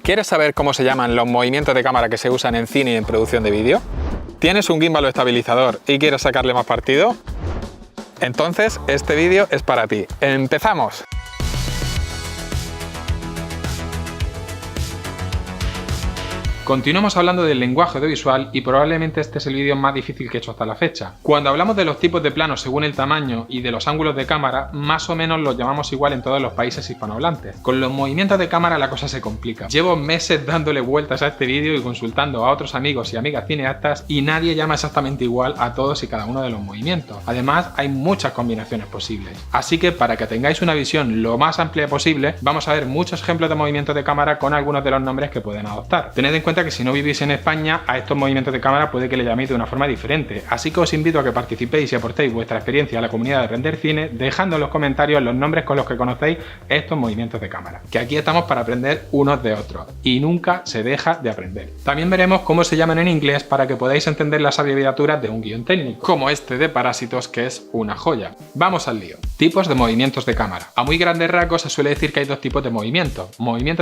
¿Quieres saber cómo se llaman los movimientos de cámara que se usan en cine y en producción de vídeo? ¿Tienes un gimbal o estabilizador y quieres sacarle más partido? Entonces este vídeo es para ti. ¡Empezamos! Continuamos hablando del lenguaje audiovisual y probablemente este es el vídeo más difícil que he hecho hasta la fecha. Cuando hablamos de los tipos de planos según el tamaño y de los ángulos de cámara, más o menos los llamamos igual en todos los países hispanohablantes. Con los movimientos de cámara la cosa se complica. Llevo meses dándole vueltas a este vídeo y consultando a otros amigos y amigas cineastas y nadie llama exactamente igual a todos y cada uno de los movimientos. Además, hay muchas combinaciones posibles. Así que para que tengáis una visión lo más amplia posible, vamos a ver muchos ejemplos de movimientos de cámara con algunos de los nombres que pueden adoptar. Tened en cuenta que si no vivís en España, a estos movimientos de cámara puede que le llaméis de una forma diferente, así que os invito a que participéis y aportéis vuestra experiencia a la comunidad de Render Cine dejando en los comentarios los nombres con los que conocéis estos movimientos de cámara, que aquí estamos para aprender unos de otros y nunca se deja de aprender. También veremos cómo se llaman en inglés para que podáis entender las abreviaturas de un guión técnico, como este de Parásitos, que es una joya. Vamos al lío. Tipos de movimientos de cámara. A muy grandes rasgos se suele decir que hay dos tipos de movimientos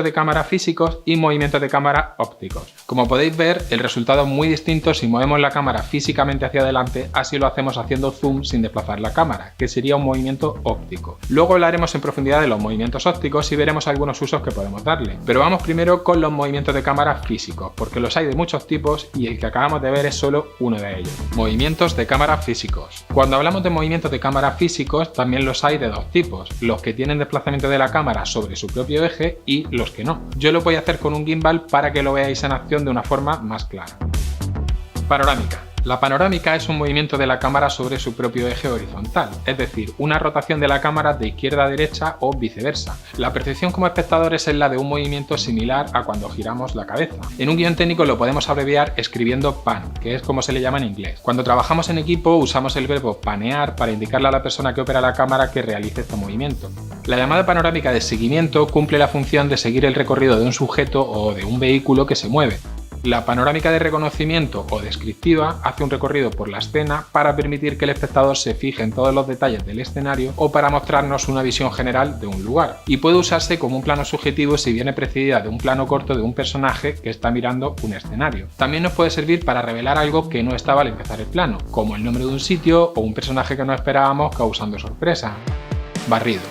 de cámara físicos y movimientos de cámara ópticos. Como podéis ver, el resultado es muy distinto si movemos la cámara físicamente hacia adelante, así lo hacemos haciendo zoom sin desplazar la cámara, que sería un movimiento óptico. Luego hablaremos en profundidad de los movimientos ópticos y veremos algunos usos que podemos darle. Pero vamos primero con los movimientos de cámara físicos, porque los hay de muchos tipos y el que acabamos de ver es solo uno de ellos. Movimientos de cámara físicos. Cuando hablamos de movimientos de cámara físicos, también los hay de dos tipos, los que tienen desplazamiento de la cámara sobre su propio eje y los que no. Yo lo voy a hacer con un gimbal para que lo veáis en acción de una forma más clara. Panorámica. La panorámica es un movimiento de la cámara sobre su propio eje horizontal, es decir, una rotación de la cámara de izquierda a derecha o viceversa. La percepción como espectadores es la de un movimiento similar a cuando giramos la cabeza. En un guión técnico lo podemos abreviar escribiendo pan, que es como se le llama en inglés. Cuando trabajamos en equipo usamos el verbo panear para indicarle a la persona que opera la cámara que realice este movimiento. La llamada panorámica de seguimiento cumple la función de seguir el recorrido de un sujeto o de un vehículo que se mueve. La panorámica de reconocimiento o descriptiva hace un recorrido por la escena para permitir que el espectador se fije en todos los detalles del escenario o para mostrarnos una visión general de un lugar, y puede usarse como un plano subjetivo si viene precedida de un plano corto de un personaje que está mirando un escenario. También nos puede servir para revelar algo que no estaba al empezar el plano, como el nombre de un sitio o un personaje que no esperábamos causando sorpresa. Barrido.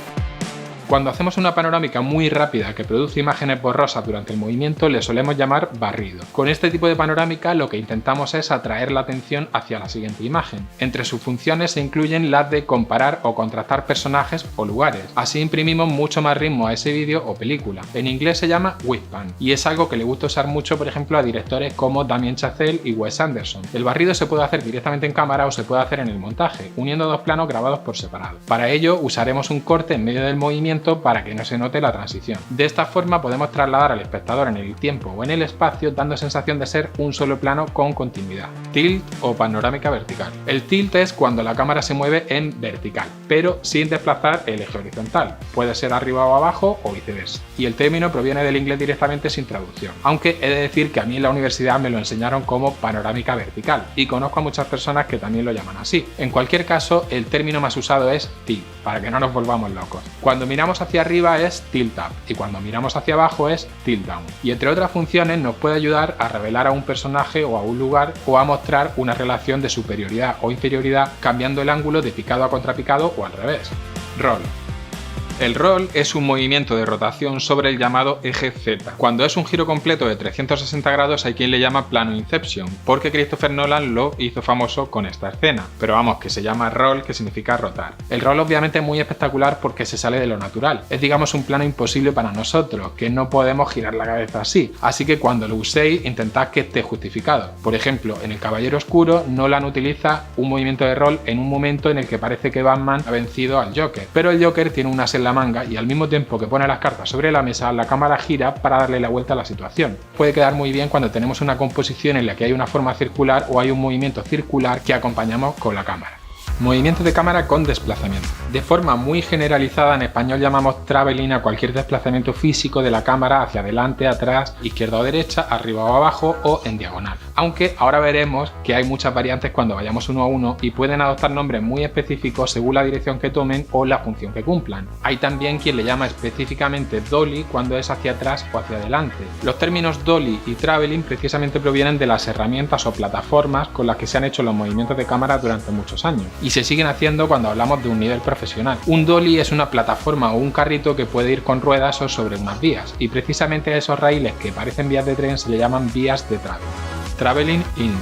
Cuando hacemos una panorámica muy rápida que produce imágenes borrosas durante el movimiento le solemos llamar barrido. Con este tipo de panorámica lo que intentamos es atraer la atención hacia la siguiente imagen. Entre sus funciones se incluyen las de comparar o contrastar personajes o lugares. Así imprimimos mucho más ritmo a ese vídeo o película. En inglés se llama whip pan y es algo que le gusta usar mucho, por ejemplo, a directores como Damien Chazelle y Wes Anderson. El barrido se puede hacer directamente en cámara o se puede hacer en el montaje, uniendo dos planos grabados por separado. Para ello usaremos un corte en medio del movimiento para que no se note la transición. De esta forma podemos trasladar al espectador en el tiempo o en el espacio dando sensación de ser un solo plano con continuidad. Tilt o panorámica vertical. El tilt es cuando la cámara se mueve en vertical, pero sin desplazar el eje horizontal. Puede ser arriba o abajo o viceversa. Y el término proviene del inglés directamente sin traducción. Aunque he de decir que a mí en la universidad me lo enseñaron como panorámica vertical y conozco a muchas personas que también lo llaman así. En cualquier caso, el término más usado es tilt, para que no nos volvamos locos. Cuando miramos hacia arriba es tilt up y cuando miramos hacia abajo es tilt down. Y entre otras funciones nos puede ayudar a revelar a un personaje o a un lugar o a mostrar una relación de superioridad o inferioridad cambiando el ángulo de picado a contrapicado o al revés. Roll. El roll es un movimiento de rotación sobre el llamado eje Z. Cuando es un giro completo de 360 grados hay quien le llama plano Inception, porque Christopher Nolan lo hizo famoso con esta escena. Pero vamos, que se llama roll, que significa rotar. El roll obviamente es muy espectacular porque se sale de lo natural. Es digamos un plano imposible para nosotros, que no podemos girar la cabeza así. Así que cuando lo uséis, intentad que esté justificado. Por ejemplo, en El Caballero Oscuro, Nolan utiliza un movimiento de roll en un momento en el que parece que Batman ha vencido al Joker, pero el Joker tiene una la manga y al mismo tiempo que pone las cartas sobre la mesa, la cámara gira para darle la vuelta a la situación. Puede quedar muy bien cuando tenemos una composición en la que hay una forma circular o hay un movimiento circular que acompañamos con la cámara. Movimiento de cámara con desplazamiento. De forma muy generalizada en español llamamos traveling a cualquier desplazamiento físico de la cámara hacia adelante, atrás, izquierda o derecha, arriba o abajo o en diagonal. Aunque ahora veremos que hay muchas variantes cuando vayamos uno a uno y pueden adoptar nombres muy específicos según la dirección que tomen o la función que cumplan. Hay también quien le llama específicamente dolly cuando es hacia atrás o hacia adelante. Los términos dolly y traveling precisamente provienen de las herramientas o plataformas con las que se han hecho los movimientos de cámara durante muchos años y se siguen haciendo cuando hablamos de un nivel profesional. Un dolly es una plataforma o un carrito que puede ir con ruedas o sobre unas vías, y precisamente a esos raíles que parecen vías de tren se le llaman vías de traveling. Traveling in.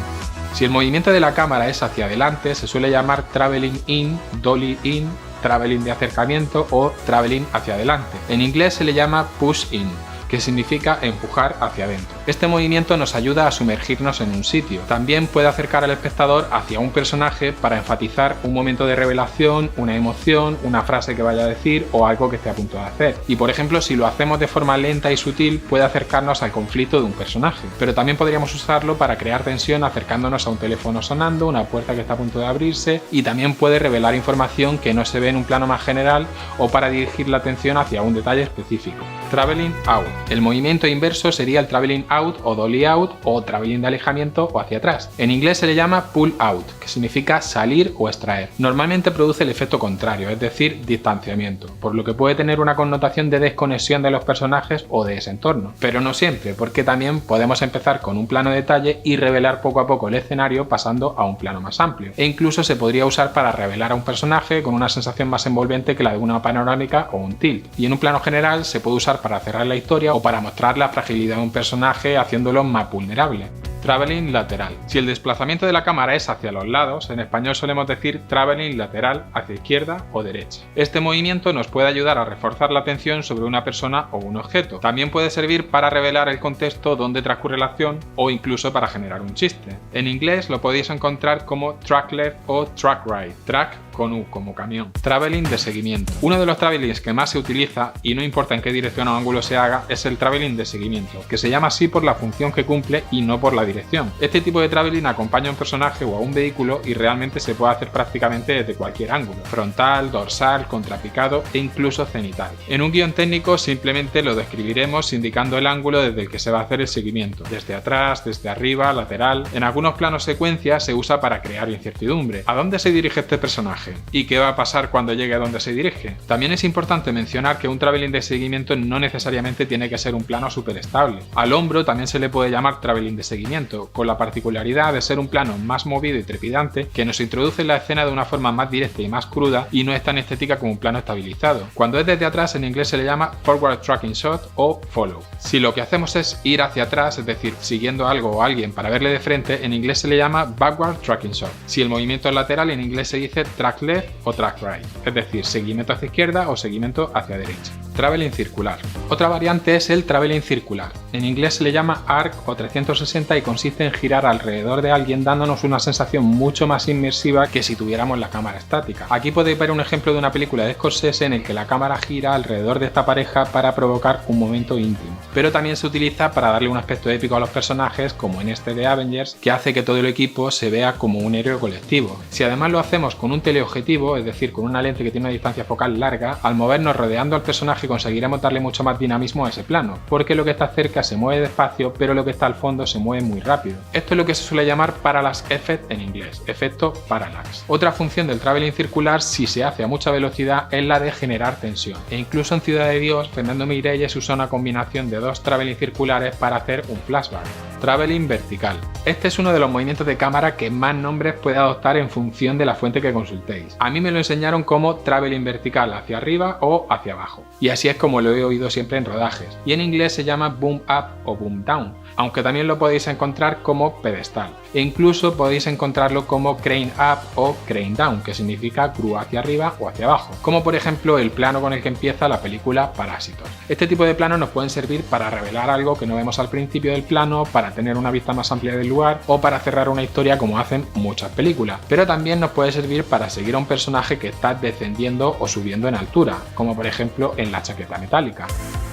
Si el movimiento de la cámara es hacia adelante, se suele llamar traveling in, dolly in, traveling de acercamiento o traveling hacia adelante. En inglés se le llama push in, que significa empujar hacia adentro. Este movimiento nos ayuda a sumergirnos en un sitio. También puede acercar al espectador hacia un personaje para enfatizar un momento de revelación, una emoción, una frase que vaya a decir o algo que esté a punto de hacer. Y por ejemplo, si lo hacemos de forma lenta y sutil, puede acercarnos al conflicto de un personaje. Pero también podríamos usarlo para crear tensión acercándonos a un teléfono sonando, una puerta que está a punto de abrirse, y también puede revelar información que no se ve en un plano más general o para dirigir la atención hacia un detalle específico. Traveling out. El movimiento inverso sería el traveling out o dolly out o traveling de alejamiento o hacia atrás. En inglés se le llama pull out, que significa salir o extraer. Normalmente produce el efecto contrario, es decir, distanciamiento, por lo que puede tener una connotación de desconexión de los personajes o de ese entorno. Pero no siempre, porque también podemos empezar con un plano de detalle y revelar poco a poco el escenario pasando a un plano más amplio. E incluso se podría usar para revelar a un personaje con una sensación más envolvente que la de una panorámica o un tilt. Y en un plano general se puede usar para cerrar la historia o para mostrar la fragilidad de un personaje haciéndolo más vulnerable. Traveling lateral. Si el desplazamiento de la cámara es hacia los lados, en español solemos decir traveling lateral hacia izquierda o derecha. Este movimiento nos puede ayudar a reforzar la atención sobre una persona o un objeto. También puede servir para revelar el contexto donde transcurre la acción o incluso para generar un chiste. En inglés lo podéis encontrar como track left o track right. Track con U, como camión. Traveling de seguimiento. Uno de los travelings que más se utiliza, y no importa en qué dirección o ángulo se haga, es el traveling de seguimiento, que se llama así por la función que cumple y no por la dirección. Este tipo de traveling acompaña a un personaje o a un vehículo y realmente se puede hacer prácticamente desde cualquier ángulo: frontal, dorsal, contrapicado e incluso cenital. En un guión técnico simplemente lo describiremos indicando el ángulo desde el que se va a hacer el seguimiento: desde atrás, desde arriba, lateral. En algunos planos secuencia se usa para crear incertidumbre. ¿A dónde se dirige este personaje? ¿Y qué va a pasar cuando llegue a donde se dirige? También es importante mencionar que un traveling de seguimiento no necesariamente tiene que ser un plano súper estable. Al hombro también se le puede llamar traveling de seguimiento, con la particularidad de ser un plano más movido y trepidante que nos introduce en la escena de una forma más directa y más cruda y no es tan estética como un plano estabilizado. Cuando es desde atrás, en inglés se le llama forward tracking shot o follow. Si lo que hacemos es ir hacia atrás, es decir, siguiendo algo o alguien para verle de frente, en inglés se le llama backward tracking shot. Si el movimiento es lateral, en inglés se dice track left o track right, es decir, seguimiento hacia izquierda o seguimiento hacia derecha. Traveling circular. Otra variante es el traveling circular. En inglés se le llama arc o 360 y consiste en girar alrededor de alguien dándonos una sensación mucho más inmersiva que si tuviéramos la cámara estática. Aquí podéis ver un ejemplo de una película de Scorsese en el que la cámara gira alrededor de esta pareja para provocar un momento íntimo. Pero también se utiliza para darle un aspecto épico a los personajes, como en este de Avengers, que hace que todo el equipo se vea como un héroe colectivo. Si además lo hacemos con un teleobjetivo, es decir, con una lente que tiene una distancia focal larga, al movernos rodeando al personaje conseguiremos darle mucho más dinamismo a ese plano, porque lo que está cerca se mueve despacio, pero lo que está al fondo se mueve muy rápido. Esto es lo que se suele llamar parallax effect en inglés, efecto parallax. Otra función del traveling circular, si se hace a mucha velocidad, es la de generar tensión. E incluso en Ciudad de Dios, Fernando Meirelles usa una combinación de dos traveling circulares para hacer un flashback. Traveling vertical. Este es uno de los movimientos de cámara que más nombres puede adoptar en función de la fuente que consultéis. A mí me lo enseñaron como traveling vertical hacia arriba o hacia abajo, y así es como lo he oído siempre en rodajes. Y en inglés se llama boom up o boom down, aunque también lo podéis encontrar como pedestal. E incluso podéis encontrarlo como crane up o crane down, que significa grúa hacia arriba o hacia abajo, como por ejemplo el plano con el que empieza la película Parásitos. Este tipo de planos nos pueden servir para revelar algo que no vemos al principio del plano, para tener una vista más amplia del lugar o para cerrar una historia, como hacen muchas películas. Pero también nos puede servir para seguir a un personaje que está descendiendo o subiendo en altura, como por ejemplo en La chaqueta metálica.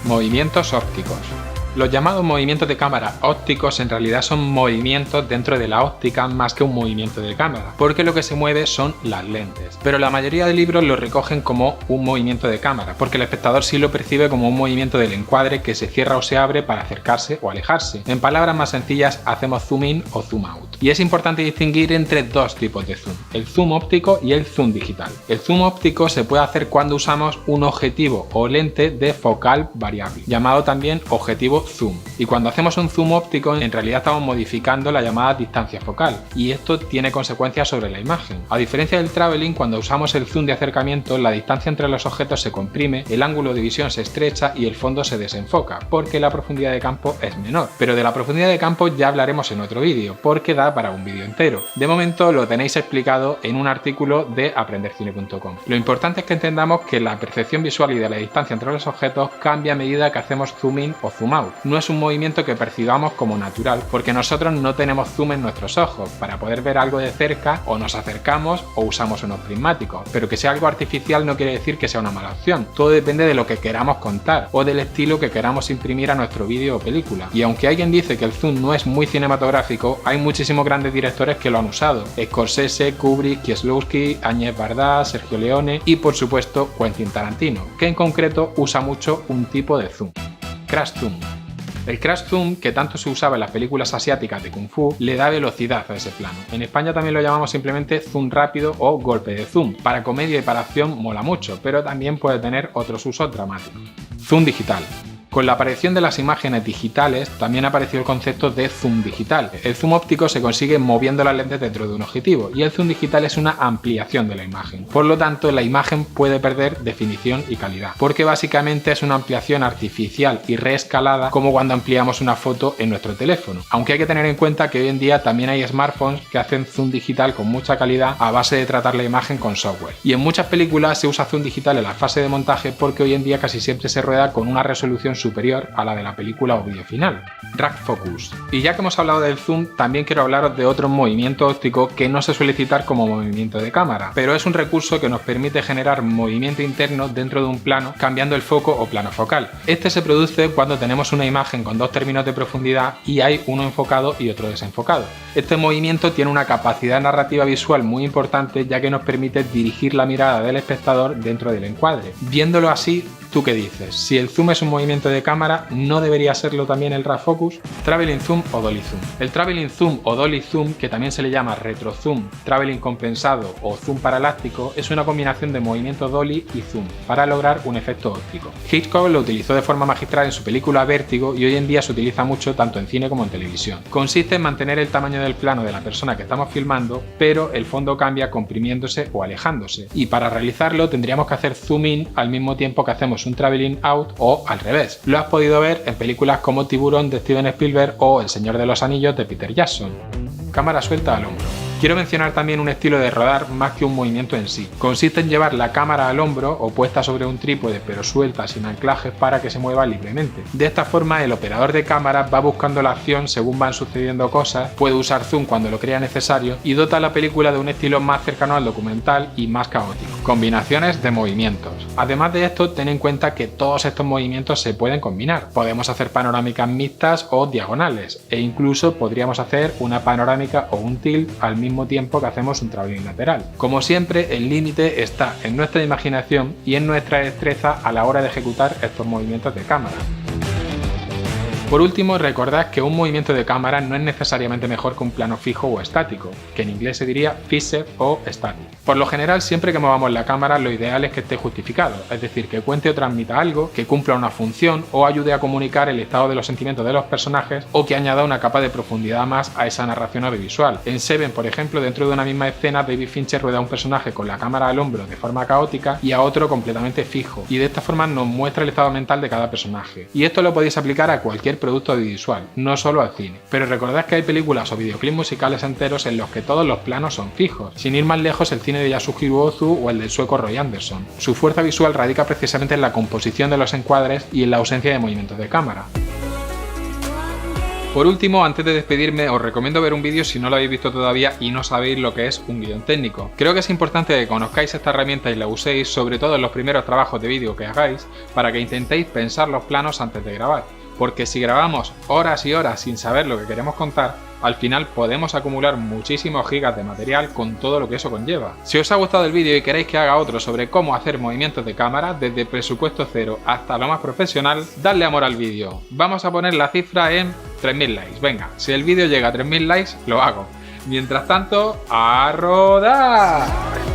Movimientos ópticos. Los llamados movimientos de cámara ópticos en realidad son movimientos dentro de la óptica más que un movimiento de cámara, porque lo que se mueve son las lentes. Pero la mayoría de libros lo recogen como un movimiento de cámara, porque el espectador sí lo percibe como un movimiento del encuadre que se cierra o se abre para acercarse o alejarse. En palabras más sencillas, hacemos zoom in o zoom out. Y es importante distinguir entre dos tipos de zoom, el zoom óptico y el zoom digital. El zoom óptico se puede hacer cuando usamos un objetivo o lente de focal variable, llamado también objetivo zoom. Y cuando hacemos un zoom óptico, en realidad estamos modificando la llamada distancia focal, y esto tiene consecuencias sobre la imagen. A diferencia del traveling, cuando usamos el zoom de acercamiento, la distancia entre los objetos se comprime, el ángulo de visión se estrecha y el fondo se desenfoca, porque la profundidad de campo es menor. Pero de la profundidad de campo ya hablaremos en otro vídeo, porque da para un vídeo entero. De momento lo tenéis explicado en un artículo de aprendercine.com. Lo importante es que entendamos que la percepción visual y de la distancia entre los objetos cambia a medida que hacemos zoom in o zoom out. No es un movimiento que percibamos como natural, porque nosotros no tenemos zoom en nuestros ojos. Para poder ver algo de cerca, o nos acercamos o usamos unos prismáticos. Pero que sea algo artificial no quiere decir que sea una mala opción. Todo depende de lo que queramos contar o del estilo que queramos imprimir a nuestro vídeo o película. Y aunque alguien dice que el zoom no es muy cinematográfico, hay muchísimos grandes directores que lo han usado: Scorsese, Kubrick, Kieslowski, Agnès Varda, Sergio Leone y por supuesto Quentin Tarantino, que en concreto usa mucho un tipo de zoom: crash zoom. El crash zoom, que tanto se usaba en las películas asiáticas de Kung Fu, le da velocidad a ese plano. En España también lo llamamos simplemente zoom rápido o golpe de zoom. Para comedia y para acción mola mucho, pero también puede tener otros usos dramáticos. Zoom digital. Con la aparición de las imágenes digitales también apareció el concepto de zoom digital. El zoom óptico se consigue moviendo las lentes dentro de un objetivo y el zoom digital es una ampliación de la imagen. Por lo tanto, la imagen puede perder definición y calidad, porque básicamente es una ampliación artificial y reescalada, como cuando ampliamos una foto en nuestro teléfono. Aunque hay que tener en cuenta que hoy en día también hay smartphones que hacen zoom digital con mucha calidad a base de tratar la imagen con software. Y en muchas películas se usa zoom digital en la fase de montaje porque hoy en día casi siempre se rueda con una resolución superior a la de la película o vídeo final. Drag focus. Y ya que hemos hablado del zoom, también quiero hablaros de otro movimiento óptico que no se suele citar como movimiento de cámara, pero es un recurso que nos permite generar movimiento interno dentro de un plano cambiando el foco o plano focal. Este se produce cuando tenemos una imagen con dos términos de profundidad y hay uno enfocado y otro desenfocado. Este movimiento tiene una capacidad narrativa visual muy importante, ya que nos permite dirigir la mirada del espectador dentro del encuadre. Viéndolo así, ¿tú qué dices? Si el zoom es un movimiento de cámara, ¿no debería serlo también el drag focus? Traveling zoom o dolly zoom. El traveling zoom o dolly zoom, que también se le llama retro zoom, traveling compensado o zoom paraláctico, es una combinación de movimiento dolly y zoom para lograr un efecto óptico. Hitchcock lo utilizó de forma magistral en su película Vértigo y hoy en día se utiliza mucho tanto en cine como en televisión. Consiste en mantener el tamaño del plano de la persona que estamos filmando, pero el fondo cambia comprimiéndose o alejándose. Y para realizarlo tendríamos que hacer zoom in al mismo tiempo que hacemos un traveling out o al revés. Lo has podido ver en películas como Tiburón de Steven Spielberg o El Señor de los Anillos de Peter Jackson. Cámara suelta al hombro. Quiero mencionar también un estilo de rodar más que un movimiento en sí. Consiste en llevar la cámara al hombro o puesta sobre un trípode pero suelta sin anclajes para que se mueva libremente. De esta forma el operador de cámara va buscando la acción según van sucediendo cosas, puede usar zoom cuando lo crea necesario y dota a la película de un estilo más cercano al documental y más caótico. Combinaciones de movimientos. Además de esto, ten en cuenta que todos estos movimientos se pueden combinar. Podemos hacer panorámicas mixtas o diagonales e incluso podríamos hacer una panorámica o un tilt al mismo tiempo que hacemos un traveling lateral. Como siempre, el límite está en nuestra imaginación y en nuestra destreza a la hora de ejecutar estos movimientos de cámara. Por último, recordad que un movimiento de cámara no es necesariamente mejor que un plano fijo o estático, que en inglés se diría fixed o static. Por lo general, siempre que movamos la cámara, lo ideal es que esté justificado, es decir, que cuente o transmita algo, que cumpla una función o ayude a comunicar el estado de los sentimientos de los personajes o que añada una capa de profundidad más a esa narración audiovisual. En Seven, por ejemplo, dentro de una misma escena, David Fincher rueda a un personaje con la cámara al hombro de forma caótica y a otro completamente fijo, y de esta forma nos muestra el estado mental de cada personaje. Y esto lo podéis aplicar a cualquier producto audiovisual, no solo al cine. Pero recordad que hay películas o videoclips musicales enteros en los que todos los planos son fijos. Sin ir más lejos, el cine de Yasuhiro Ozu o el del sueco Roy Andersson. Su fuerza visual radica precisamente en la composición de los encuadres y en la ausencia de movimientos de cámara. Por último, antes de despedirme, os recomiendo ver un vídeo si no lo habéis visto todavía y no sabéis lo que es un guión técnico. Creo que es importante que conozcáis esta herramienta y la uséis, sobre todo en los primeros trabajos de vídeo que hagáis, para que intentéis pensar los planos antes de grabar. porque si grabamos horas y horas sin saber lo que queremos contar, al final podemos acumular muchísimos gigas de material con todo lo que eso conlleva. Si os ha gustado el vídeo y queréis que haga otro sobre cómo hacer movimientos de cámara desde presupuesto cero hasta lo más profesional, dadle amor al vídeo. Vamos a poner la cifra en 3000 likes. Venga, si el vídeo llega a 3000 likes, lo hago. Mientras tanto, ¡a rodar!